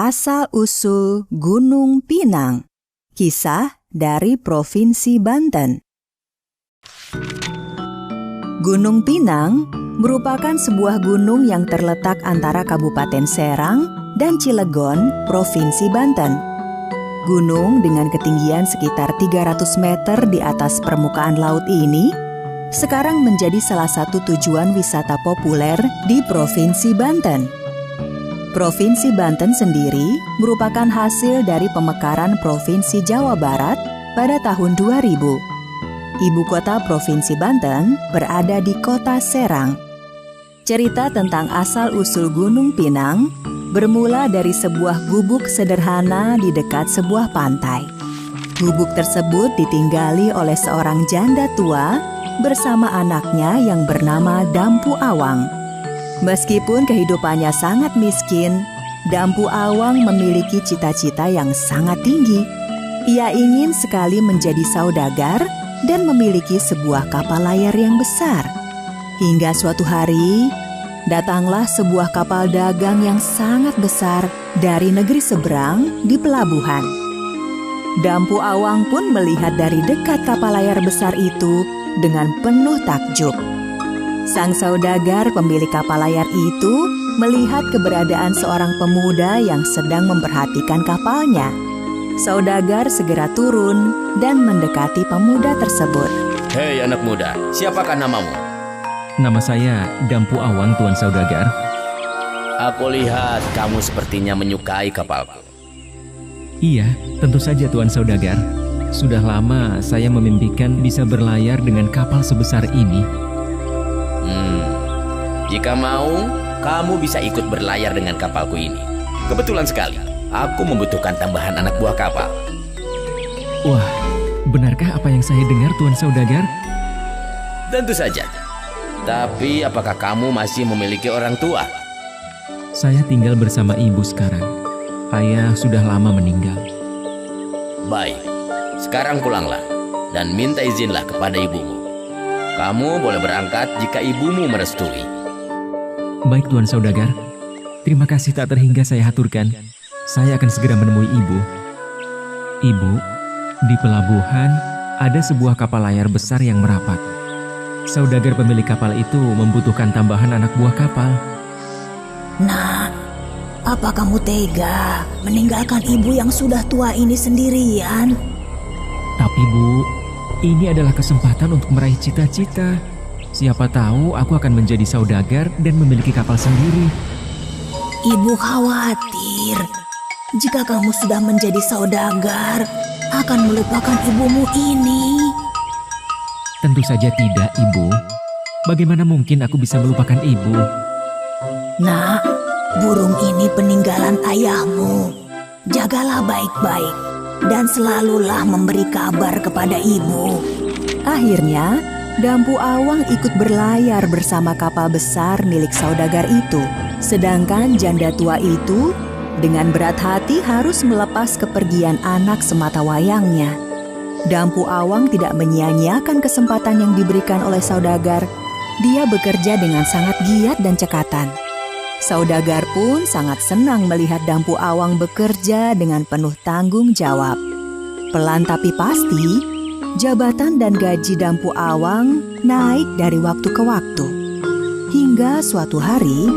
Asal-usul Gunung Pinang. Kisah dari Provinsi Banten. Gunung Pinang merupakan sebuah gunung yang terletak antara Kabupaten Serang dan Cilegon, Provinsi Banten. Gunung dengan ketinggian sekitar 300 meter di atas permukaan laut ini sekarang menjadi salah satu tujuan wisata populer di Provinsi Banten. Provinsi Banten sendiri merupakan hasil dari pemekaran Provinsi Jawa Barat pada tahun 2000. Ibu kota Provinsi Banten berada di Kota Serang. Cerita tentang asal-usul Gunung Pinang bermula dari sebuah gubuk sederhana di dekat sebuah pantai. Gubuk tersebut ditinggali oleh seorang janda tua bersama anaknya yang bernama Dampu Awang. Meskipun kehidupannya sangat miskin, Dampu Awang memiliki cita-cita yang sangat tinggi. Ia ingin sekali menjadi saudagar dan memiliki sebuah kapal layar yang besar. Hingga suatu hari, datanglah sebuah kapal dagang yang sangat besar dari negeri seberang di pelabuhan. Dampu Awang pun melihat dari dekat kapal layar besar itu dengan penuh takjub. Sang saudagar pemilik kapal layar itu melihat keberadaan seorang pemuda yang sedang memperhatikan kapalnya. Saudagar segera turun dan mendekati pemuda tersebut. Hei anak muda, siapakah namamu? Nama saya Dampu Awang, Tuan Saudagar. Aku lihat kamu sepertinya menyukai kapalku. Iya, tentu saja Tuan Saudagar. Sudah lama saya memimpikan bisa berlayar dengan kapal sebesar ini. Jika mau, kamu bisa ikut berlayar dengan kapalku ini. Kebetulan sekali, aku membutuhkan tambahan anak buah kapal. Wah, benarkah apa yang saya dengar, Tuan Saudagar? Tentu saja. Tapi apakah kamu masih memiliki orang tua? Saya tinggal bersama ibu sekarang. Ayah sudah lama meninggal. Baik, sekarang pulanglah dan minta izinlah kepada ibumu. Kamu boleh berangkat jika ibumu merestui. Baik Tuan Saudagar, terima kasih tak terhingga saya haturkan. Saya akan segera menemui ibu. Ibu, di pelabuhan ada sebuah kapal layar besar yang merapat. Saudagar pemilik kapal itu membutuhkan tambahan anak buah kapal. Nak, apa kamu tega meninggalkan ibu yang sudah tua ini sendirian? Tapi Bu, ini adalah kesempatan untuk meraih cita-cita. Siapa tahu aku akan menjadi saudagar dan memiliki kapal sendiri. Ibu khawatir jika kamu sudah menjadi saudagar akan melupakan ibumu ini. Tentu saja tidak, Ibu. Bagaimana mungkin aku bisa melupakan Ibu? Nak, burung ini peninggalan ayahmu. Jagalah baik-baik dan selalulah memberi kabar kepada ibu. Akhirnya, Dampu Awang ikut berlayar bersama kapal besar milik saudagar itu. Sedangkan janda tua itu dengan berat hati harus melepas kepergian anak sematawayangnya. Dampu Awang tidak menyia-nyiakan kesempatan yang diberikan oleh saudagar. Dia bekerja dengan sangat giat dan cekatan. Saudagar pun sangat senang melihat Dampu Awang bekerja dengan penuh tanggung jawab. Pelan tapi pasti, jabatan dan gaji Dampu Awang naik dari waktu ke waktu. Hingga suatu hari,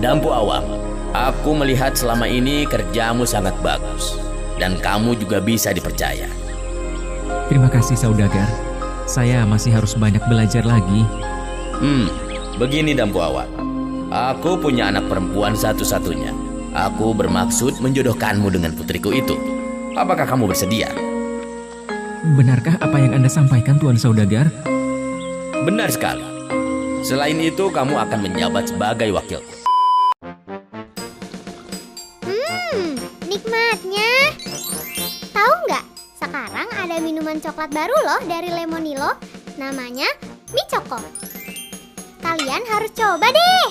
Dampu Awang, aku melihat selama ini kerjamu sangat bagus. Dan kamu juga bisa dipercaya. Terima kasih saudagar. Saya masih harus banyak belajar lagi. Begini Dampu Awang. Aku punya anak perempuan satu-satunya. Aku bermaksud menjodohkanmu dengan putriku itu. Apakah kamu bersedia? Benarkah apa yang Anda sampaikan, Tuan Saudagar? Benar sekali. Selain itu, kamu akan menjabat sebagai wakilku. Nikmatnya. Tahu nggak? Sekarang ada minuman coklat baru loh dari Lemonilo. Namanya Mi Choco. Kalian harus coba deh.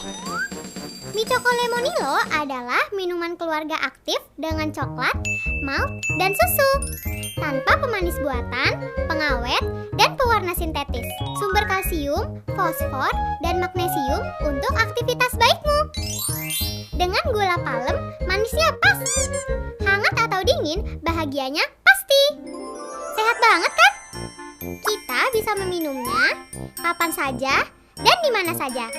Mi Choco Lemonilo adalah minuman keluarga aktif dengan coklat, malt, dan susu. Tanpa pemanis buatan, pengawet, dan pewarna sintetis. Sumber kalsium, fosfor, dan magnesium untuk aktivitas baikmu. Dengan gula palem, Enak banget kan? Kita bisa meminumnya kapan saja dan di mana saja.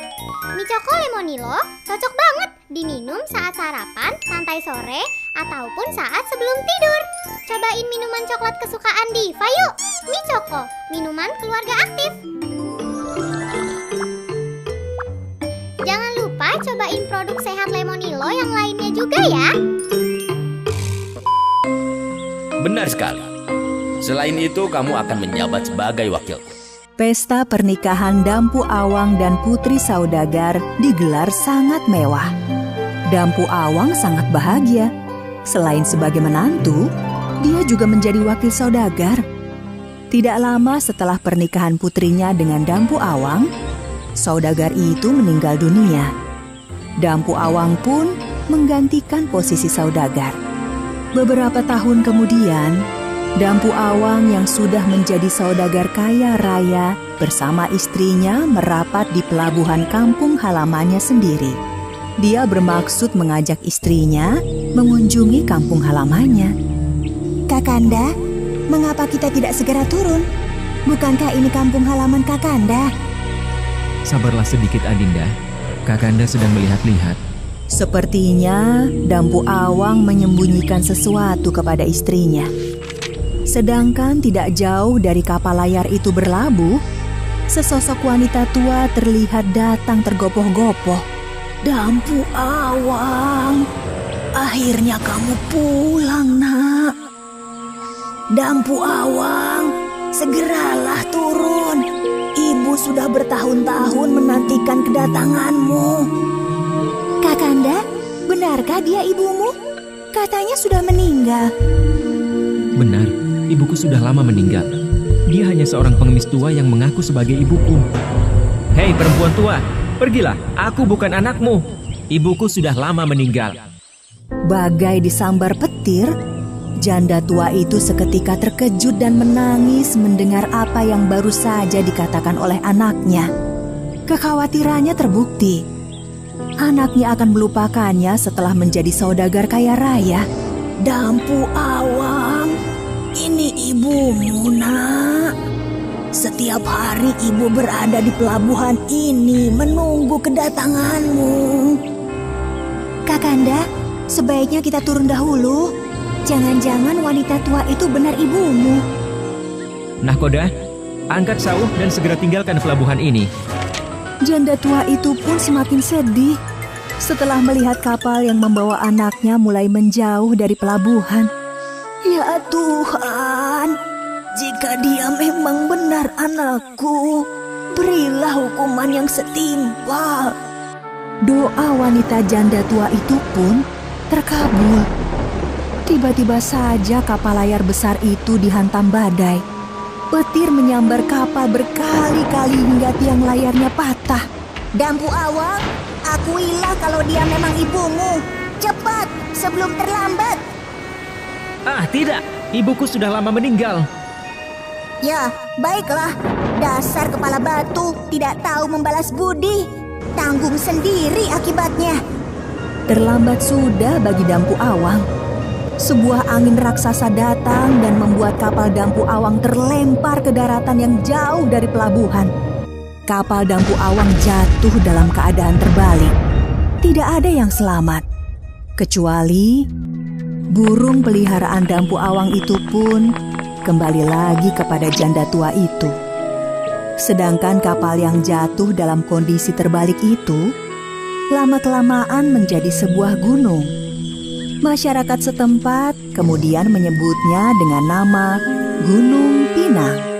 Mie Choco Lemonilo cocok banget diminum saat sarapan, santai sore, ataupun saat sebelum tidur. Cobain minuman coklat kesukaan Diva yuk. Mie Choco, minuman keluarga aktif. Jangan lupa cobain produk sehat Lemonilo yang lainnya juga ya. Benar sekali. Selain itu, kamu akan menjabat sebagai wakilku. Pesta pernikahan Dampu Awang dan Putri Saudagar digelar sangat mewah. Dampu Awang sangat bahagia. Selain sebagai menantu, dia juga menjadi wakil saudagar. Tidak lama setelah pernikahan putrinya dengan Dampu Awang, saudagar itu meninggal dunia. Dampu Awang pun menggantikan posisi saudagar. Beberapa tahun kemudian, Dampu Awang yang sudah menjadi saudagar kaya raya bersama istrinya merapat di pelabuhan kampung halamannya sendiri. Dia bermaksud mengajak istrinya mengunjungi kampung halamannya. Kakanda, mengapa kita tidak segera turun? Bukankah ini kampung halaman Kakanda? Sabarlah sedikit Adinda, Kakanda sedang melihat-lihat. Sepertinya Dampu Awang menyembunyikan sesuatu kepada istrinya. Sedangkan tidak jauh dari kapal layar itu berlabuh, sesosok wanita tua terlihat datang tergopoh-gopoh. Dampu Awang, akhirnya kamu pulang, Nak. Dampu Awang, segeralah turun. Ibu sudah bertahun-tahun menantikan kedatanganmu. Kakanda, benarkah dia ibumu? Katanya sudah meninggal. Benar, ibuku sudah lama meninggal. Dia hanya seorang pengemis tua yang mengaku sebagai ibuku. Hei perempuan tua, pergilah, aku bukan anakmu. Ibuku sudah lama meninggal. Bagai disambar petir, janda tua itu seketika terkejut dan menangis mendengar apa yang baru saja dikatakan oleh anaknya. Kekhawatirannya terbukti. Anaknya akan melupakannya setelah menjadi saudagar kaya raya. Dampu Awang, ini ibumu, Nak. Setiap hari ibu berada di pelabuhan ini menunggu kedatanganmu. Kakanda, sebaiknya kita turun dahulu. Jangan-jangan wanita tua itu benar ibumu. Nahkoda, angkat sauh dan segera tinggalkan pelabuhan ini. Janda tua itu pun semakin sedih setelah melihat kapal yang membawa anaknya mulai menjauh dari pelabuhan. Ya Tuhan, jika dia memang benar anakku, berilah hukuman yang setimpal. Doa wanita janda tua itu pun terkabul. Tiba-tiba saja kapal layar besar itu dihantam badai. Petir menyambar kapal berkali-kali hingga tiang layarnya patah. Dampu Awang, akuilah kalau dia memang ibumu. Cepat, sebelum terlambat. Ah tidak, ibuku sudah lama meninggal. Ya, baiklah. Dasar kepala batu tidak tahu membalas budi. Tanggung sendiri akibatnya. Terlambat sudah bagi Dampu Awang. Sebuah angin raksasa datang dan membuat kapal Dampu Awang terlempar ke daratan yang jauh dari pelabuhan. Kapal Dampu Awang jatuh dalam keadaan terbalik. Tidak ada yang selamat, kecuali burung peliharaan Dampu Awang itu pun kembali lagi kepada janda tua itu. Sedangkan kapal yang jatuh dalam kondisi terbalik itu lama-kelamaan menjadi sebuah gunung. Masyarakat setempat kemudian menyebutnya dengan nama Gunung Pinang.